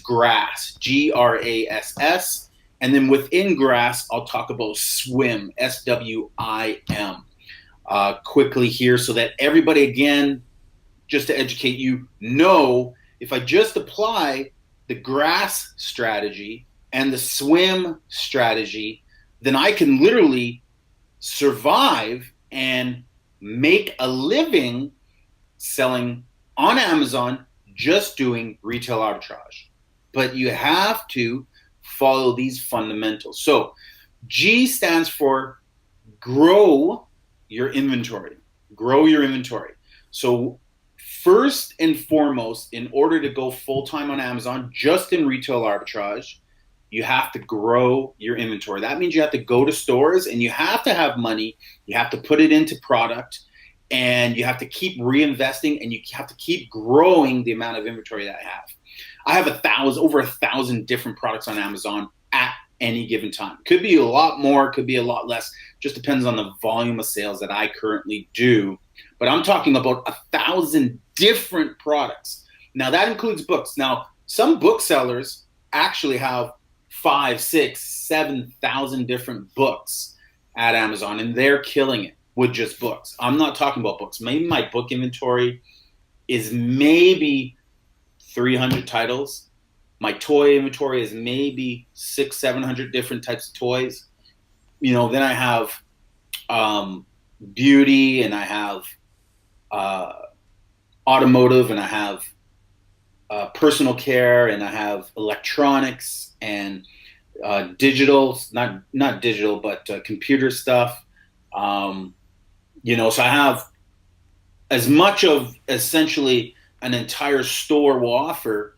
grass, GRASS. And then within grass, I'll talk about SWIM, SWIM, quickly here so that everybody, again, just to educate you, know if I just apply the grass strategy and the SWIM strategy, then I can literally survive and make a living selling on Amazon just doing retail arbitrage. But you have to follow these fundamentals. So G stands for grow your inventory. Grow your inventory. So first and foremost, in order to go full-time on Amazon, just in retail arbitrage, you have to grow your inventory. That means you have to go to stores and you have to have money. You have to put it into product and you have to keep reinvesting and you have to keep growing the amount of inventory that I have. I have over 1,000 different products on Amazon at any given time. Could be a lot more, could be a lot less. Just depends on the volume of sales that I currently do. But I'm talking about 1,000 different products. Now that includes books. Now some booksellers actually have 5,000, 6,000, 7,000 different books at Amazon, and they're killing it with just books. I'm not talking about books. Maybe my book inventory is maybe 300 titles. My toy inventory is maybe 600, 700 different types of toys. You know, then I have beauty, and I have automotive, and I have personal care, and I have electronics and digital, not digital, but computer stuff. You know, so I have as much of essentially an entire store will offer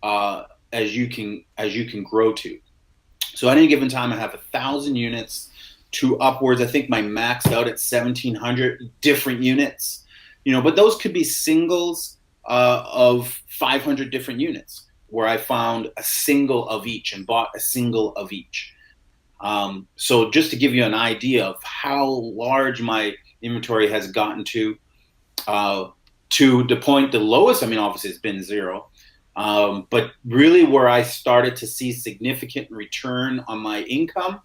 as you can grow to. So at any given time, I have 1,000 units to upwards. I think my maxed out at 1,700 different units. You know, but those could be singles of 500 different units where I found a single of each and bought a single of each. So just to give you an idea of how large my inventory has gotten to the point, the lowest, I mean, obviously it's been 0. But really where I started to see significant return on my income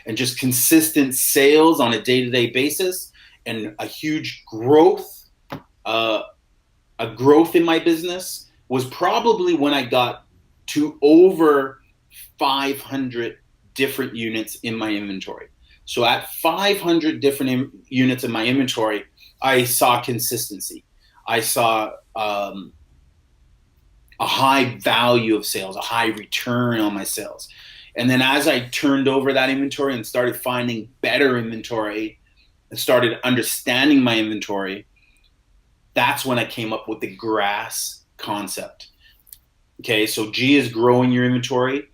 and just consistent sales on a day-to-day basis and a huge growth, in my business was probably when I got to over 500 different units in my inventory. So at 500 different units in my inventory, I saw consistency. I saw a high value of sales, a high return on my sales. And then as I turned over that inventory and started finding better inventory and started understanding my inventory, that's when I came up with the grass concept. Okay, so G is growing your inventory.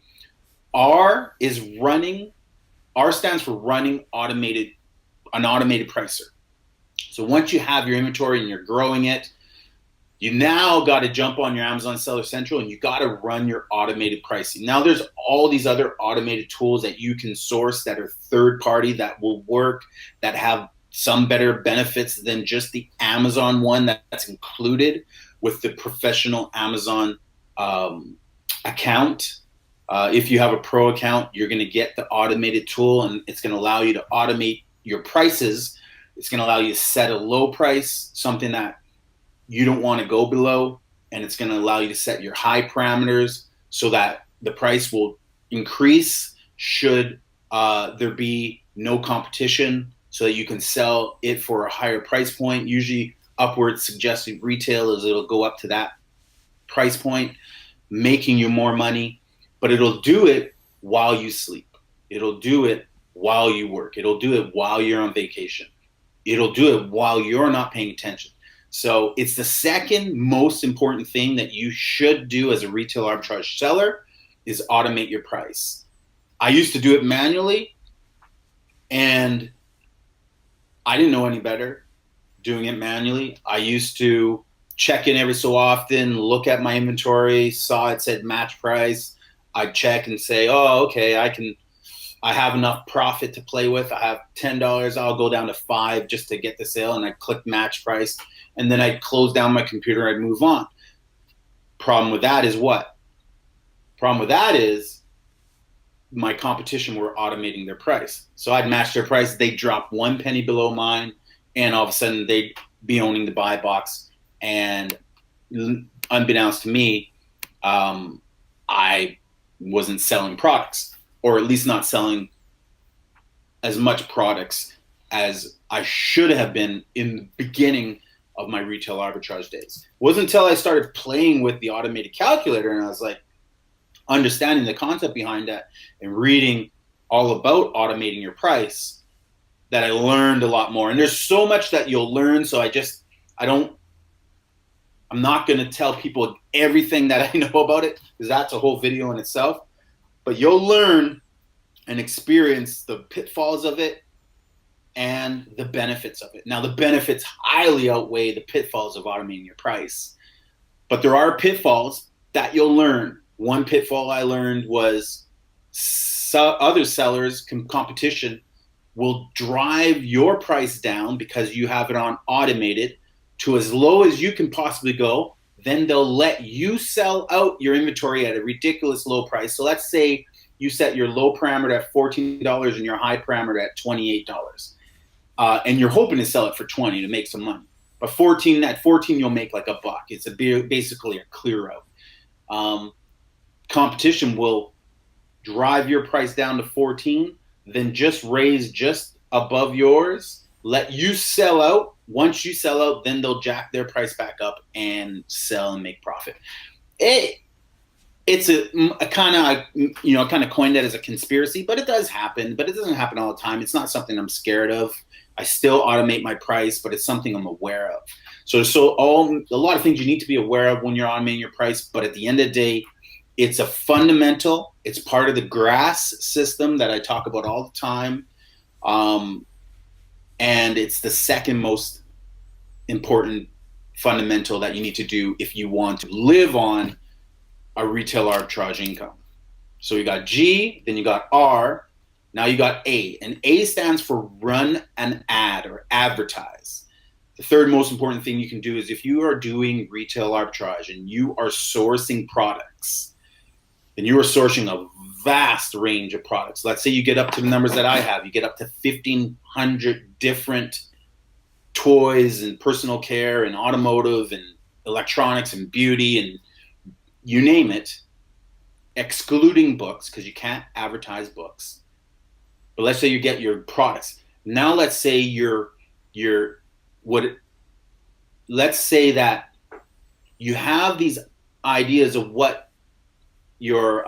R stands for running an automated pricer. So once you have your inventory and you're growing it, you now got to jump on your Amazon Seller Central and you got to run your automated pricing. Now there's all these other automated tools that you can source that are third party that will work, that have some better benefits than just the Amazon one that's included with the professional Amazon account. If you have a pro account, you're going to get the automated tool, and it's going to allow you to automate your prices. It's going to allow you to set a low price, something that you don't want to go below, and it's going to allow you to set your high parameters so that the price will increase should there be no competition, so that you can sell it for a higher price point. Usually upward suggested retail is it'll go up to that price point, making you more money, but it'll do it while you sleep. It'll do it while you work. It'll do it while you're on vacation. It'll do it while you're not paying attention. So it's the second most important thing that you should do as a retail arbitrage seller is automate your price. I used to do it manually, and I didn't know any better doing it manually. I used to check in every so often, look at my inventory, saw it said match price. I'd check and say, oh, okay, I have enough profit to play with. I have $10. I'll go down to $5 just to get the sale. And I click match price. And then I'd close down my computer. I'd move on. Problem with that is what? Problem with that is my competition were automating their price. So I'd match their price. They'd drop 1 penny below mine, and all of a sudden they'd be owning the buy box. And unbeknownst to me, I wasn't selling products, or at least not selling as much products as I should have been in the beginning of my retail arbitrage days. It wasn't until I started playing with the automated calculator and I was like understanding the concept behind that and reading all about automating your price that I learned a lot more. And there's so much that you'll learn. So I'm not going to tell people everything that I know about it, because that's a whole video in itself. But you'll learn and experience the pitfalls of it and the benefits of it. Now, the benefits highly outweigh the pitfalls of automating your price. But there are pitfalls that you'll learn. One pitfall I learned was other sellers, competition, will drive your price down because you have it on automated to as low as you can possibly go. Then they'll let you sell out your inventory at a ridiculous low price. So let's say you set your low parameter at $14 and your high parameter at $28. And you're hoping to sell it for 20 to make some money. But at 14, you'll make like $1. It's basically a clear out. Competition will drive your price down to 14, then just raise just above yours, let you sell out. Once you sell out, then they'll jack their price back up and sell and make profit. It's a kind of coined that as a conspiracy, but it does happen. But it doesn't happen all the time. It's not something I'm scared of. I still automate my price, but it's something I'm aware of. So a lot of things you need to be aware of when you're automating your price. But at the end of the day, it's a fundamental. It's part of the GRASS system that I talk about all the time. And it's the second most important fundamental that you need to do if you want to live on a retail arbitrage income. So you got G, then you got R, now you got A. And A stands for run an ad or advertise. The third most important thing you can do is if you are doing retail arbitrage and you are sourcing products, and you are sourcing a vast range of products. Let's say you get up to the numbers that I have. You get up to 1,500 different toys and personal care and automotive and electronics and beauty and you name it, excluding books, because you can't advertise books. But let's say you get your products. Now let's say let's say that you have these ideas of what your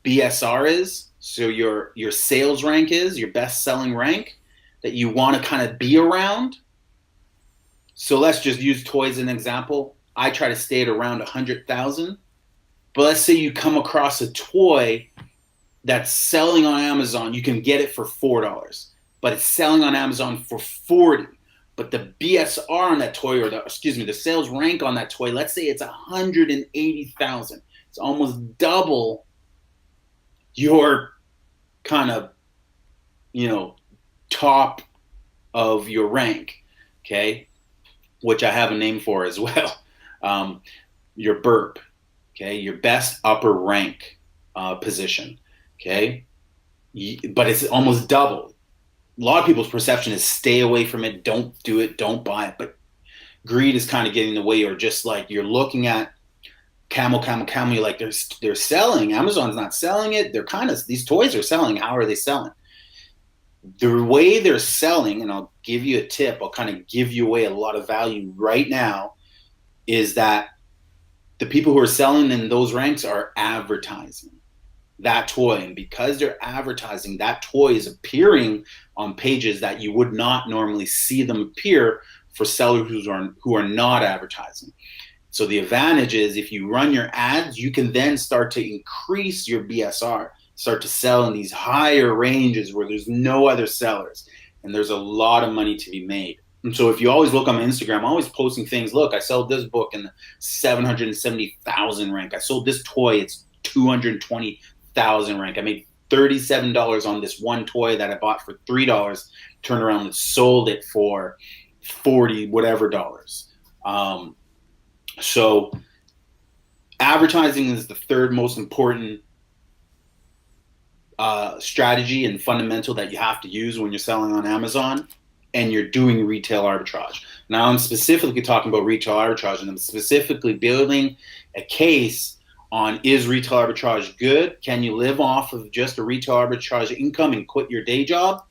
BSR is, so your sales rank is, your best selling rank that you want to kind of be around. So let's just use toys as an example. I try to stay at around 100,000. But let's say you come across a toy that's selling on Amazon. You can get it for $4, but it's selling on Amazon for $40. But the BSR on that toy, or the sales rank on that toy, let's say it's 180,000. It's almost double your kind of, top of your rank, okay? Which I have a name for as well. Your burp, okay? Your best upper rank position, okay? But it's almost double. A lot of people's perception is stay away from it, don't do it, don't buy it. But greed is kind of getting in the way, or just like you're looking at camel, you're like, they're selling. Amazon's not selling it. These toys are selling. How are they selling? The way they're selling, and I'll give you a tip, I'll kind of give you away a lot of value right now, is that the people who are selling in those ranks are advertising that toy. And because they're advertising, that toy is appearing on pages that you would not normally see them appear for sellers who are not advertising. So the advantage is if you run your ads, you can then start to increase your BSR, start to sell in these higher ranges where there's no other sellers, and there's a lot of money to be made. And so if you always look on my Instagram, I'm always posting things. Look, I sold this book in the 770,000 rank. I sold this toy, it's 220,000 rank. I made $37 on this one toy that I bought for $3, turned around and sold it for 40 whatever dollars. So Advertising is the third most important strategy and fundamental that you have to use when you're selling on Amazon and you're doing retail arbitrage. Now, I'm specifically talking about retail arbitrage, and I'm specifically building a case on, is retail arbitrage good? Can you live off of just a retail arbitrage income and quit your day job?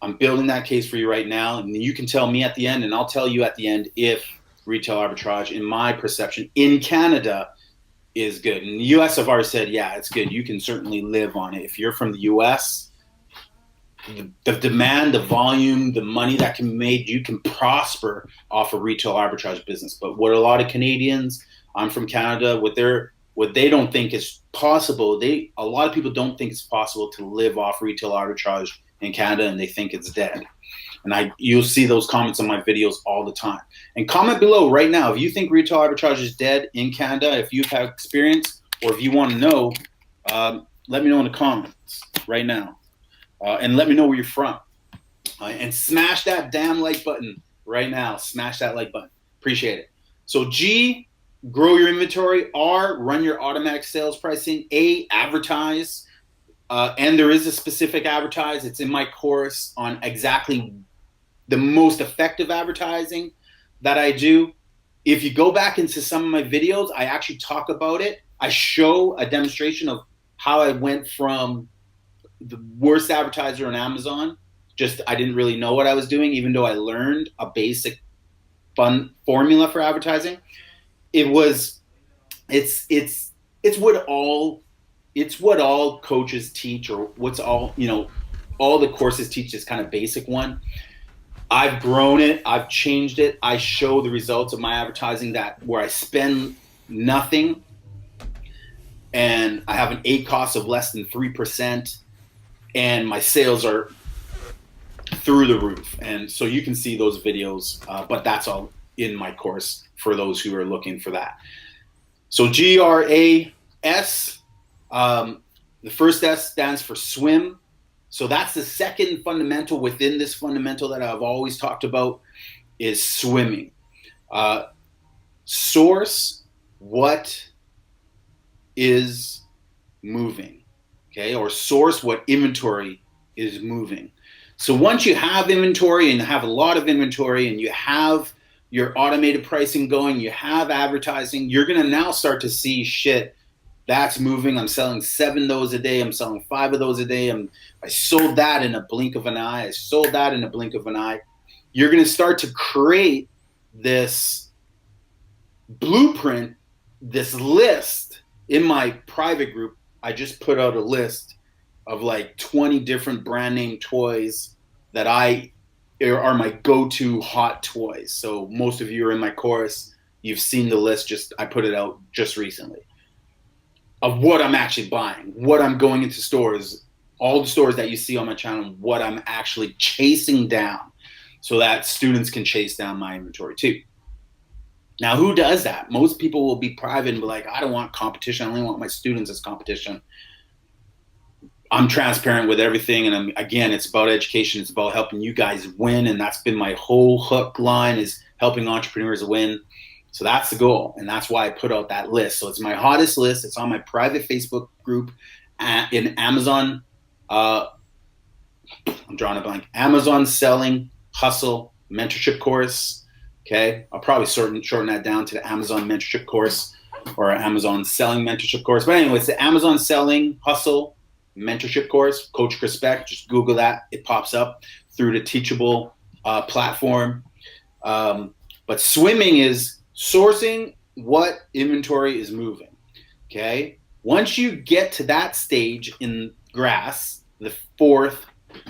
I'm building that case for you right now, and you can tell me at the end, and I'll tell you at the end if retail arbitrage, in my perception, in Canada is good. In the US, I've already said, yeah, it's good. You can certainly live on it. If you're from the US, the demand, the volume, the money that can be made, you can prosper off a retail arbitrage business. But what a lot of Canadians, I'm from Canada, what they don't think is possible, a lot of people don't think it's possible to live off retail arbitrage in Canada, and they think it's dead. And you'll see those comments on my videos all the time. And comment below right now if you think retail arbitrage is dead in Canada, if you've had experience, or if you want to know, let me know in the comments right now. And let me know where you're from. And smash that damn like button right now. Smash that like button. Appreciate it. So G, grow your inventory. R, run your automatic sales pricing. A, advertise. And there is a specific advertise. It's in my course on exactly the most effective advertising that I do. If you go back into some of my videos, I actually talk about it. I show a demonstration of how I went from the worst advertiser on Amazon. Just, I didn't really know what I was doing, even though I learned a basic fun formula for advertising. It's what all coaches teach, or what's all the courses teach, this kind of basic one. I've grown it, I've changed it. I show the results of my advertising where I spend nothing and I have an ACoS of less than 3%, and my sales are through the roof. And so you can see those videos, but that's all in my course for those who are looking for that. So GRAS, the first S stands for swim. So that's the second fundamental within this fundamental that I've always talked about, is swimming. Source what is moving, okay? Or source what inventory is moving. So once you have inventory, and have a lot of inventory, and you have your automated pricing going, you have advertising, you're gonna now start to see shit that's moving. I'm selling 7 of those a day. I'm selling 5 of those a day. I sold that in a blink of an eye. I sold that in a blink of an eye. You're going to start to create this blueprint, this list. In my private group, I just put out a list of like 20 different brand name toys that are my go-to hot toys. So most of you are in my course. You've seen the list. I put it out just recently, of what I'm actually buying, what I'm going into stores, all the stores that you see on my channel, what I'm actually chasing down, so that students can chase down my inventory too. Now, who does that? Most people will be private and be like, I don't want competition. I only want my students as competition. I'm transparent with everything. And again, it's about education. It's about helping you guys win. And that's been my whole hook line, is helping entrepreneurs win. So that's the goal, and that's why I put out that list. So it's my hottest list. It's on my private Facebook group in Amazon. I'm drawing a blank. Amazon Selling Hustle Mentorship Course. Okay, I'll probably shorten that down to the Amazon Mentorship Course, or Amazon Selling Mentorship Course. But anyway, it's the Amazon Selling Hustle Mentorship Course, Coach CHRISPECT. Just Google that. It pops up through the Teachable platform. But swimming is sourcing what inventory is moving, okay? Once you get to that stage in GRAS, the 4th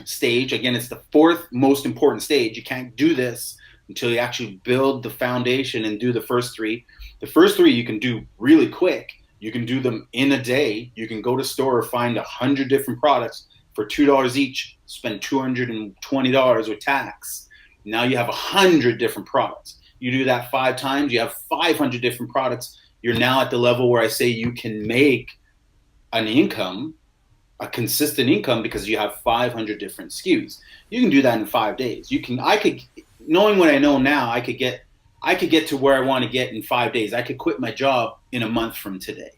stage, again, it's the 4th most important stage. You can't do this until you actually build the foundation and do the first 3. The first 3 you can do really quick. You can do them in a day. You can go to store, find 100 different products for $2 each, spend $220 with tax. Now you have 100 different products. You do that 5 times, you have 500 different products. You're now at the level where I say you can make an income, a consistent income, because you have 500 different SKUs. You can do that in 5 days. Knowing what I know now, I I could get to where I want to get in 5 days. I could quit my job in a month from today.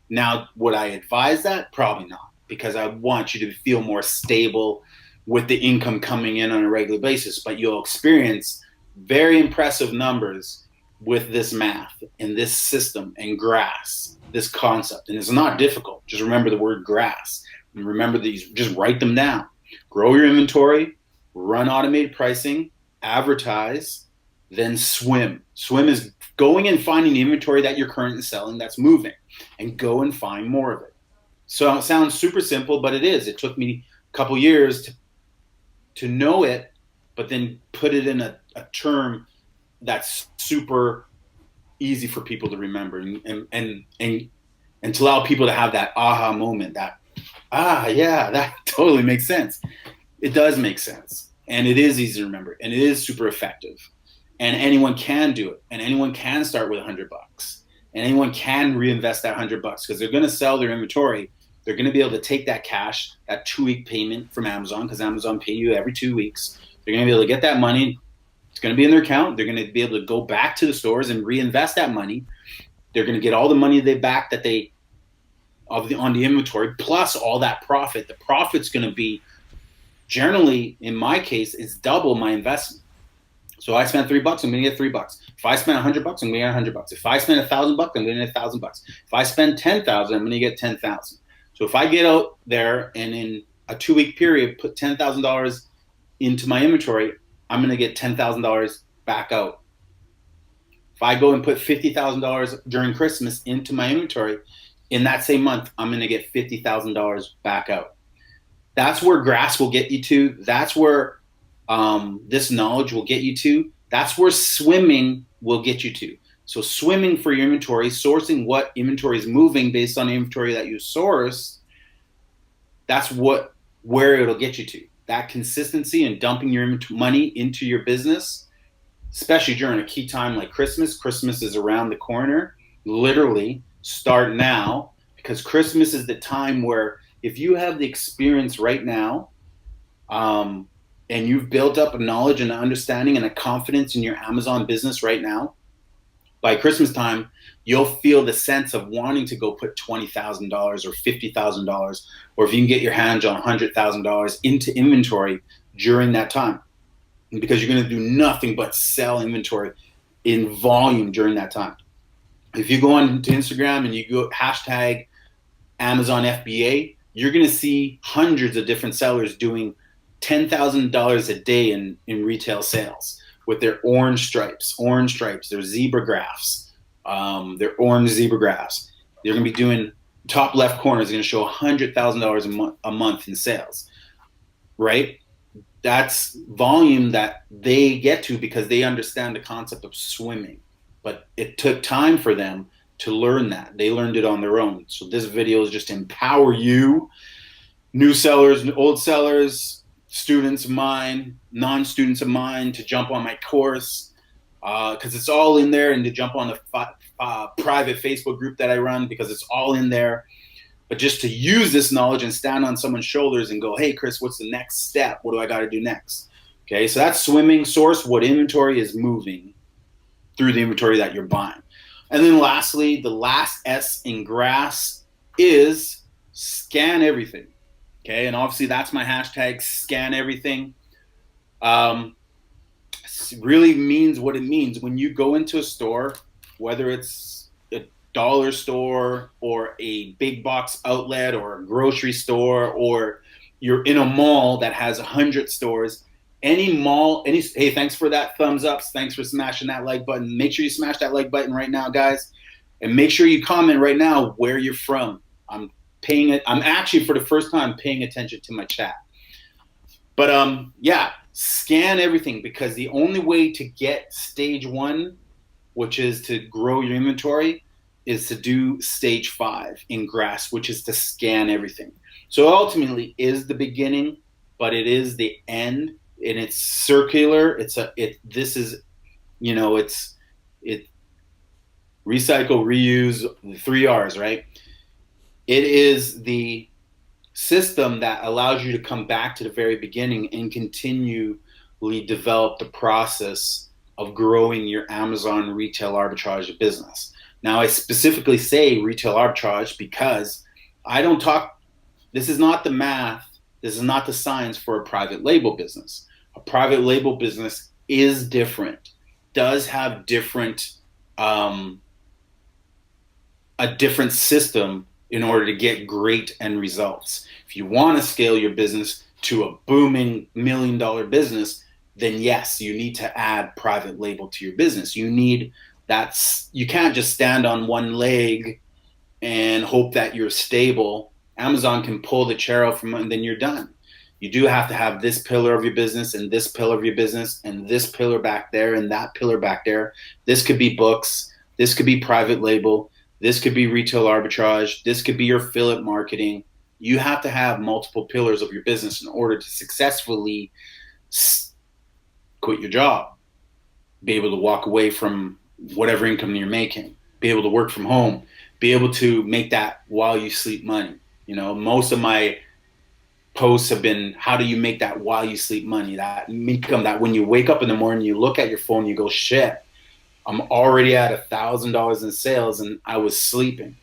Now, would I advise that? Probably not, because I want you to feel more stable with the income coming in on a regular basis. But you'll experience very impressive numbers with this math and this system and GRASS, this concept. And it's not difficult. Just remember the word GRASS. And remember these, just write them down. Grow your inventory, run automated pricing, advertise, then swim. Swim is going and finding the inventory that you're currently selling that's moving, and go and find more of it. So it sounds super simple, but it is. It took me a couple years to know it, but then put it in a term that's super easy for people to remember, and to allow people to have that aha moment, that, yeah, that totally makes sense. It does make sense. And it is easy to remember, and it is super effective. And anyone can do it. And anyone can start with $100. And anyone can reinvest that $100 because they're going to sell their inventory. They're going to be able to take that cash, that 2-week payment from Amazon, because Amazon pay you every 2 weeks. They're going to be able to get that money. It's going to be in their account. They're going to be able to go back to the stores and reinvest that money. They're going to get all the money they back that they on the inventory, plus all that profit. The profit's going to be, generally, in my case, is double my investment. So I spent $3, I'm going to get $3. If I spend $100, I'm going to get $100. If I spend $1,000, I'm going to get $1,000. If I spend $10,000, I'm going to get $10,000. So if I get out there and in a 2-week period put $10,000 into my inventory, I'm going to get $10,000 back out. If I go and put $50,000 during Christmas into my inventory, in that same month, I'm going to get $50,000 back out. That's where GRASS will get you to. That's where this knowledge will get you to. That's where swimming will get you to. So swimming for your inventory, sourcing what inventory is moving based on the inventory that you source, that's where it'll get you to. That consistency and dumping your money into your business, especially during a key time like Christmas. Christmas is around the corner. Literally, start now, because Christmas is the time where if you have the experience right now, and you've built up a knowledge and an understanding and a confidence in your Amazon business right now, by Christmas time, you'll feel the sense of wanting to go put $20,000 or $50,000, or if you can get your hands on $100,000 into inventory during that time, because you're going to do nothing but sell inventory in volume during that time. If you go on to Instagram and you go hashtag Amazon FBA, you're going to see hundreds of different sellers doing $10,000 a day in retail sales with their orange stripes, their zebra graphs, their orange zebra graphs. They're going to be doing top left corner is going to show $100,000 a month in sales, right? That's volume that they get to because they understand the concept of swimming. But it took time for them to learn that. They learned it on their own. So this video is just to empower you, new sellers, old sellers, students of mine, non-students of mine, to jump on my course, because it's all in there, and to jump on the private Facebook group that I run, because it's all in there. But just to use this knowledge and stand on someone's shoulders and go, hey, Chris, what's the next step? What do I got to do next? Okay, so that's swimming. Source what inventory is moving through the inventory that you're buying. And then lastly, the last S in GRASS is scan everything. Okay, and obviously that's my hashtag, scan everything. Really means what it means. When you go into a store, whether it's a dollar store or a big box outlet or a grocery store, or you're in a mall that has 100 stores, any mall, hey, thanks for that thumbs up. Thanks for smashing that like button. Make sure you smash that like button right now, guys. And make sure you comment right now where you're from. I'm actually, for the first time, paying attention to my chat. But yeah, scan everything, because the only way to get stage 1, which is to grow your inventory, is to do stage 5 in GRASS, which is to scan everything. So ultimately is the beginning, but it is the end, and it's circular. This is, recycle, reuse, 3 R's, right? It is the system that allows you to come back to the very beginning and continually develop the process of growing your Amazon retail arbitrage business. Now, I specifically say retail arbitrage because I don't talk, this is not the math, this is not the science for a private label business. A private label business is different, does have different, a different system in order to get great end results. If you want to scale your business to a booming $1 million business, then yes, you need to add private label to your business. You need you can't just stand on one leg and hope that you're stable. Amazon can pull the chair out from, and then you're done. You do have to have this pillar of your business and this pillar of your business and this pillar back there and that pillar back there. This could be books. This could be private label. This could be retail arbitrage. This could be your affiliate marketing. You have to have multiple pillars of your business in order to successfully quit your job, be able to walk away from whatever income you're making, be able to work from home, be able to make that while you sleep money. You know, most of my posts have been, how do you make that while you sleep money? That income that when you wake up in the morning, you look at your phone, you go, shit, I'm already at $1,000 in sales and I was sleeping,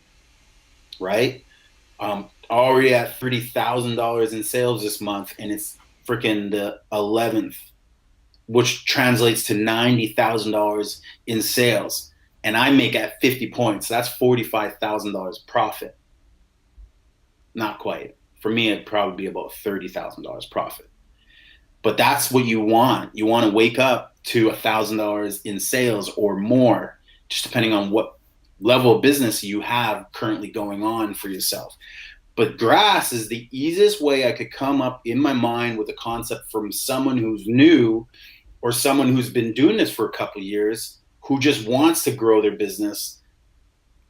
right? Already at $30,000 in sales this month and it's freaking the 11th, which translates to $90,000 in sales. And I make at 50 points. That's $45,000 profit. Not quite. For me, it'd probably be about $30,000 profit. But that's what you want. You want to wake up to $1,000 in sales or more, just depending on what level of business you have currently going on for yourself. But grass is the easiest way I could come up in my mind with a concept from someone who's new or someone who's been doing this for a couple of years who just wants to grow their business.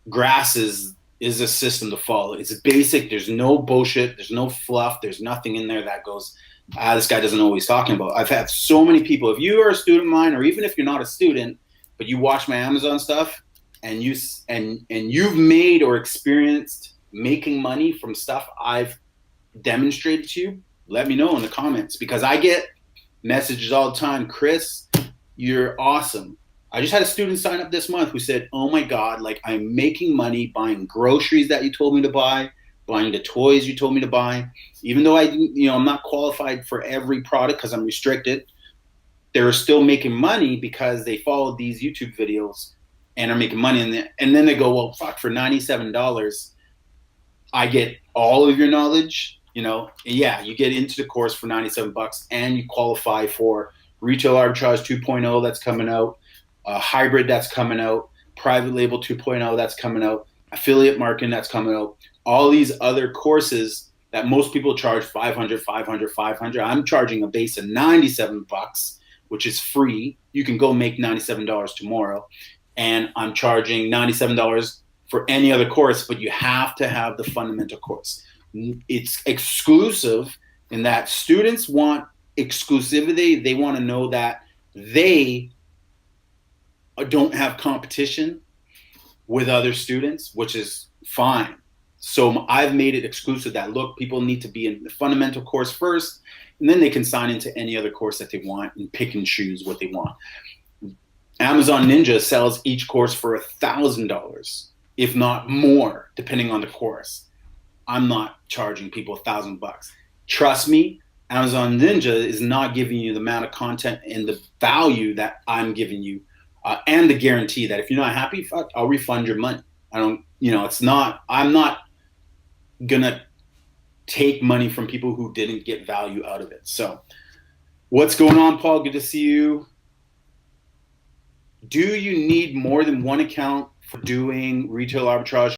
Grass is a system to follow. It's basic. There's no bullshit. There's no fluff. There's nothing in there that goes, this guy doesn't know what he's talking about. I've had so many people, if you are a student of mine, or even if you're not a student, but you watch my Amazon stuff and you've made or experienced making money from stuff I've demonstrated to you, let me know in the comments, because I get messages all the time. Chris, you're awesome. I just had a student sign up this month who said, oh my God, like I'm making money buying groceries that you told me to buy, buying the toys you told me to buy. Even though I'm not qualified for every product because I'm restricted, they're still making money because they followed these YouTube videos and are making money. And then they go, well, fuck, for $97, I get all of your knowledge, yeah, you get into the course for $97 and you qualify for Retail Arbitrage 2.0 that's coming out, Hybrid that's coming out, Private Label 2.0 that's coming out, Affiliate Marketing that's coming out, all these other courses that most people charge $500. I'm charging a base of $97, which is free. You can go make $97 tomorrow. And I'm charging $97 for any other course, but you have to have the fundamental course. It's exclusive in that students want exclusivity. They want to know that they don't have competition with other students, which is fine. So I've made it exclusive that, look, people need to be in the fundamental course first, and then they can sign into any other course that they want and pick and choose what they want. Amazon Ninja sells each course for $1,000, if not more, depending on the course. I'm not charging people $1,000. Trust me, Amazon Ninja is not giving you the amount of content and the value that I'm giving you, and the guarantee that if you're not happy, fuck, I'll refund your money. I'm not gonna take money from people who didn't get value out of it. So what's going on, Paul? Good to see you. Do you need more than one account for doing retail arbitrage?